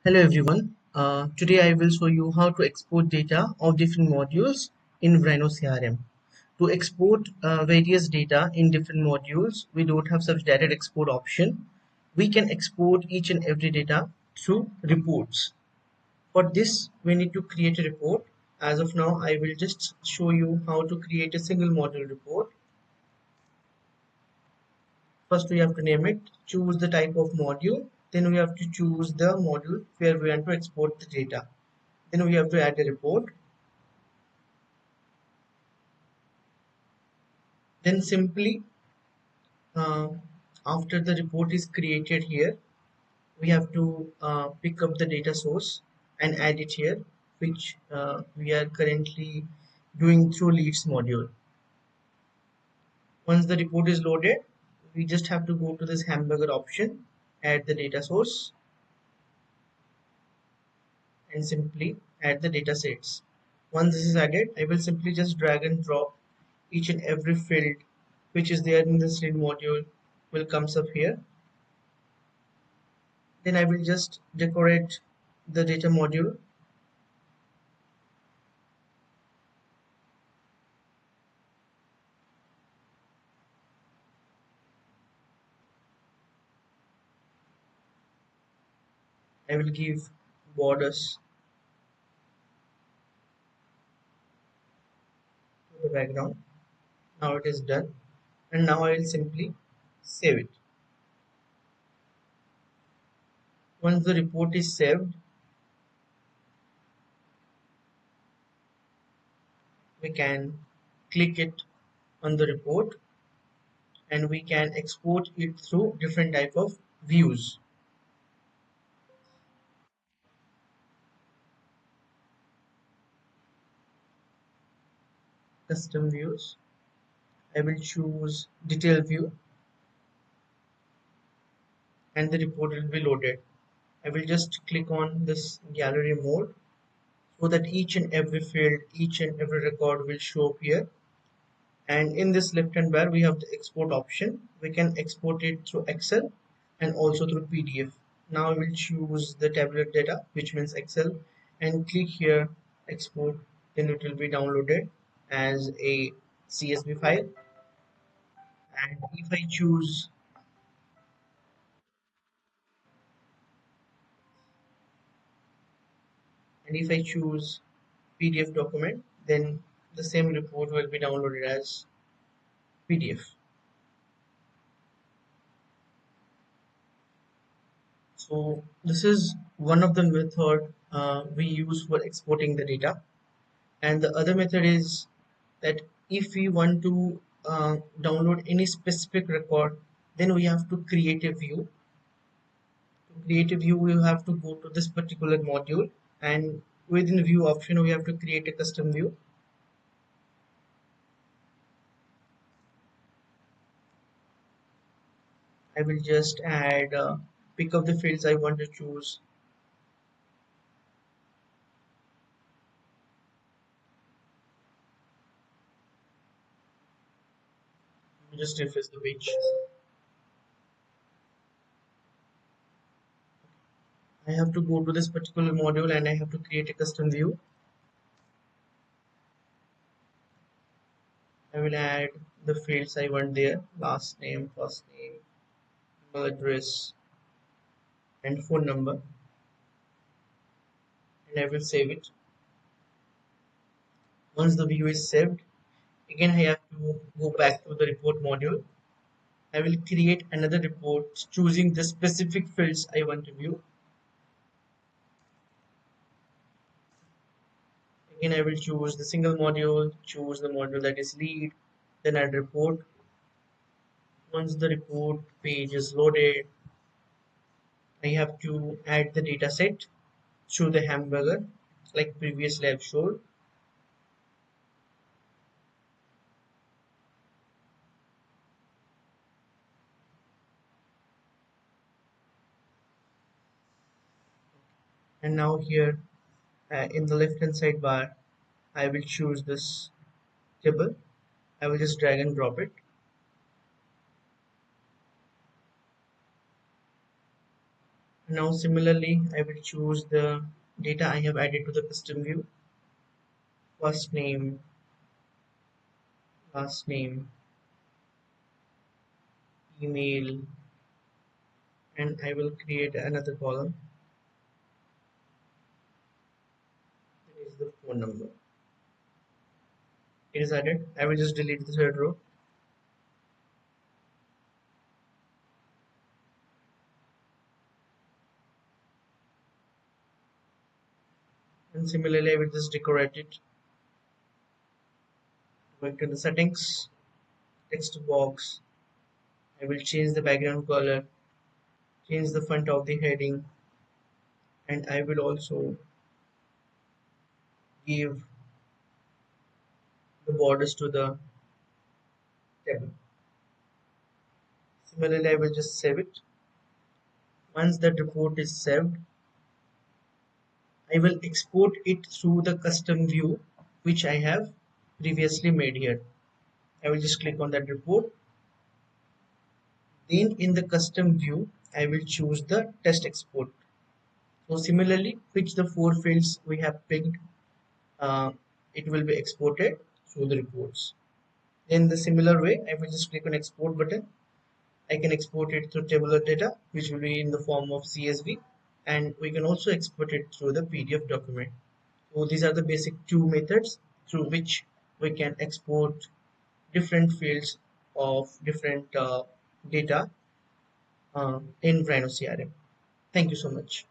Hello everyone. Today I will show you how to export data of different modules in Vryno CRM. To export various data in different modules, we don't have such direct export option. We can export each and every data through reports. For this, we need to create a report. As of now, I will just show you how to create a single module report. First, we have to name it, choose the type of module. Then we have to choose the module where we want to export the data. Then we have to add a report. Then simply uh, after the report is created here, we have to pick up the data source and add it here, which we are currently doing through leads module. Once the report is loaded, we just have to go to this hamburger option, add the data source, and simply add the data sets. Once this is added, I will simply just drag and drop each and every field which is there in this lead module will comes up here. Then I will just decorate the data module. I will give borders to the background. Now it is done, and now I will simply save it. Once the report is saved, we can click it on the report and we can export it through different type of views. Custom views. I will choose detail view and the report will be loaded. I will just click on this gallery mode so that each and every field, each and every record will show up here. And in this left hand bar we have the export option. We can export it through Excel and also through PDF. Now I will choose the tabular data, which means Excel, and click here export. Then it will be downloaded as a CSV file. And if I choose PDF document, then the same report will be downloaded as PDF. So this is one of the method we use for exporting the data. And the other method is that if we want to download any specific record, then we have to create a view. To create a view, we have to go to this particular module, and within view option we have to create a custom view. I will just add pick up the fields I want to choose. Just refresh the page. I have to go to this particular module and I have to create a custom view. I will add the fields I want there: last name, first name, email address, and phone number, and I will save it. Once the view is saved, again I have to go back to the report module. I will create another report choosing the specific fields I want to view. Again I will choose the single module, choose the module that is lead, then add report. Once the report page is loaded, I have to add the data set through the hamburger like previously I've showed. And now here in the left hand side bar, I will choose this table. I will just drag and drop it. Now similarly I will choose the data I have added to the custom view: first name, last name, email, and I will create another column, that is the phone number. It is added. I will just delete the third row, and similarly I will just decorate it. Going to the settings, text box, I will change the background color, change the font of the heading, and I will also give the borders to the table. Similarly, I will just save it. Once that report is saved, I will export it through the custom view which I have previously made here. I will just click on that report. Then in the custom view, I will choose the test export. So similarly, which the four fields we have picked, uh, it will be exported through the reports. In the similar way, I will just click on export button. I can export it through tabular data, which will be in the form of CSV, and we can also export it through the PDF document. So these are the basic two methods through which we can export different fields of different data in Vryno CRM. Thank you so much.